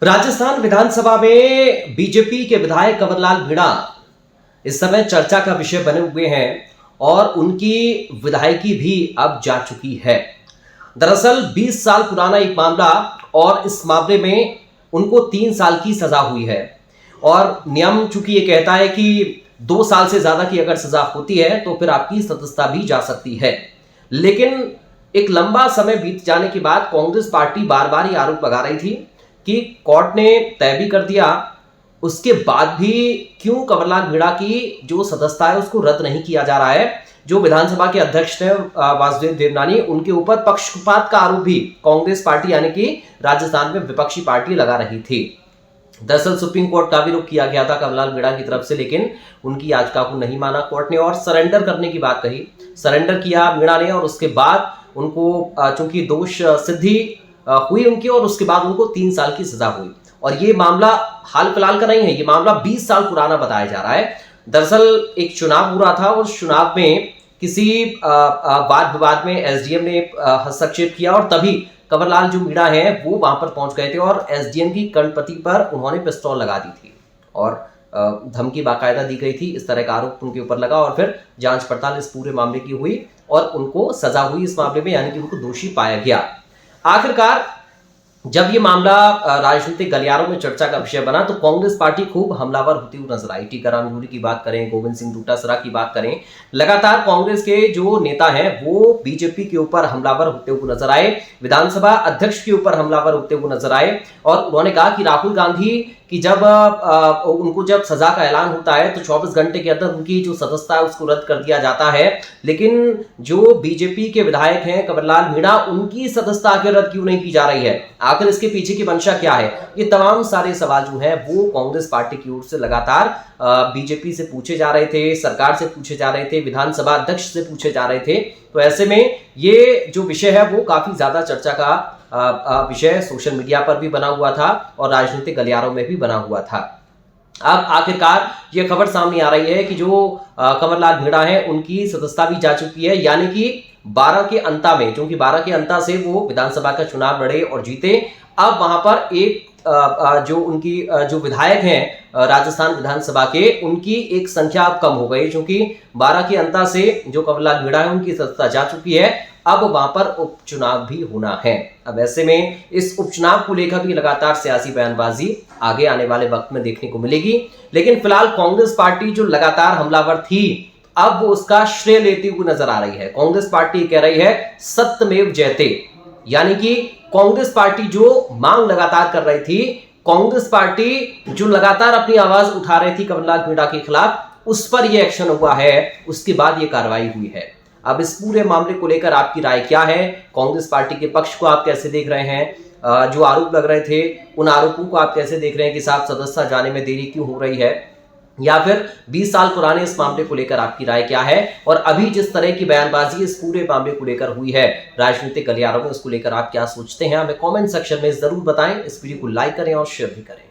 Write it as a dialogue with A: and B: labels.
A: राजस्थान विधानसभा में बीजेपी के विधायक कंवरलाल मीणा इस समय चर्चा का विषय बने हुए हैं और उनकी विधायकी भी अब जा चुकी है। दरअसल 20 साल पुराना एक मामला और इस मामले में उनको 3 साल की सजा हुई है और नियम चूंकि ये कहता है कि 2 साल से ज्यादा की अगर सजा होती है तो फिर आपकी सदस्यता भी जा सकती है। लेकिन एक लंबा समय बीत जाने के बाद कांग्रेस पार्टी बार बार ये आरोप लगा रही थी कि कोर्ट ने तय भी कर दिया, उसके बाद भी क्यों कंवरलाल मीणा की जो सदस्यता है उसको रद्द नहीं किया जा रहा है। जो विधानसभा के अध्यक्ष थे वासुदेव देवनानी, उनके ऊपर पक्षपात का आरोप भी कांग्रेस पार्टी यानी कि राजस्थान में विपक्षी पार्टी लगा रही थी। दरअसल सुप्रीम कोर्ट का भी रुख किया गया था कंवरलाल मीणा की तरफ से, लेकिन उनकी याचिका को नहीं माना कोर्ट ने और सरेंडर करने की बात कही। सरेंडर किया मीणा ने और उसके बाद उनको चूंकि दोष सिद्धि हुई उनकी और उसके बाद उनको 3 साल की सजा हुई। और ये मामला हाल फिलहाल का नहीं है, ये मामला 20 साल पुराना बताया जा रहा है। दरअसल एक चुनाव हो रहा था और उस चुनाव में किसी वाद विवाद में एसडीएम ने हस्तक्षेप किया और तभी कंवरलाल जो मीणा है वो वहां पर पहुंच गए थे और एसडीएम की कर्णपति पर उन्होंने पिस्तौल लगा दी थी और धमकी बाकायदा दी गई थी। इस तरह का आरोप उनके ऊपर लगा और फिर जांच पड़ताल इस पूरे मामले की हुई और उनको सजा हुई इस मामले में, यानी कि उनको दोषी पाया गया। आखिरकार जब ये मामला राजनीतिक गलियारों में चर्चा का विषय बना तो कांग्रेस पार्टी खूब हमलावर होती हुई नजर आई। टीकाराम जूली की बात करें, गोविंद सिंह डोटासरा की बात करें, लगातार कांग्रेस के जो नेता हैं वो बीजेपी के ऊपर हमलावर होते हुए नजर आए, विधानसभा अध्यक्ष के ऊपर हमलावर होते हुए नजर आए और उन्होंने कहा कि राहुल गांधी कि जब उनको जब सजा का ऐलान होता है तो 24 घंटे के अंदर उनकी जो सदस्यता है उसको रद्द कर दिया जाता है, लेकिन जो बीजेपी के विधायक हैं कंवरलाल मीणा, उनकी सदस्यता आखिर रद्द क्यों नहीं की जा रही है, आखिर इसके पीछे की मंशा क्या है। ये तमाम सारे सवाल जो है वो कांग्रेस पार्टी की ओर से लगातार बीजेपी से पूछे जा रहे थे, सरकार से पूछे जा रहे थे, विधानसभा अध्यक्ष से पूछे जा रहे थे। तो ऐसे में ये जो विषय है वो काफी ज्यादा चर्चा का विषय सोशल मीडिया पर भी बना हुआ था और राजनीतिक गलियारों में भी बना हुआ था। अब आखिरकार यह खबर सामने आ रही है कि जो कंवरलाल मीणा है उनकी सदस्यता भी जा चुकी है, यानी कि 12 के अंता में, क्योंकि 12 के अंता से वो विधानसभा का चुनाव लड़े और जीते। अब वहां पर एक जो उनकी जो विधायक हैं राजस्थान विधानसभा के, उनकी एक संख्या अब कम हो गई, क्योंकि 12 के अंता से जो कंवरलाल मीणा है उनकी सदस्यता जा चुकी है। अब वहां पर उपचुनाव भी होना है। अब ऐसे में इस उपचुनाव को लेकर भी लगातार सियासी बयानबाजी आगे आने वाले वक्त में देखने को मिलेगी। लेकिन फिलहाल कांग्रेस पार्टी जो लगातार हमलावर थी, अब वो उसका श्रेय लेती हुई नजर आ रही है। कांग्रेस पार्टी कह रही है सत्यमेव जयते, यानी कि कांग्रेस पार्टी जो मांग लगातार कर रही थी, कांग्रेस पार्टी जो लगातार अपनी आवाज उठा रही थी कंवरलाल मीणा के खिलाफ, उस पर यह एक्शन हुआ है, उसके बाद यह कार्रवाई हुई है। अब इस पूरे मामले को लेकर आपकी राय क्या है? कांग्रेस पार्टी के पक्ष को आप कैसे देख रहे हैं? जो आरोप लग रहे थे उन आरोपों को आप कैसे देख रहे हैं कि साहब सदस्यता जाने में देरी क्यों हो रही है, या फिर 20 साल पुराने इस मामले को लेकर आपकी राय क्या है? और अभी जिस तरह की बयानबाजी इस पूरे मामले को लेकर हुई है राजनीतिक गलियारों में, उसको लेकर आप क्या सोचते हैं? हमें कमेंट सेक्शन में जरूर बताएं। इस वीडियो को लाइक करें और शेयर भी करें।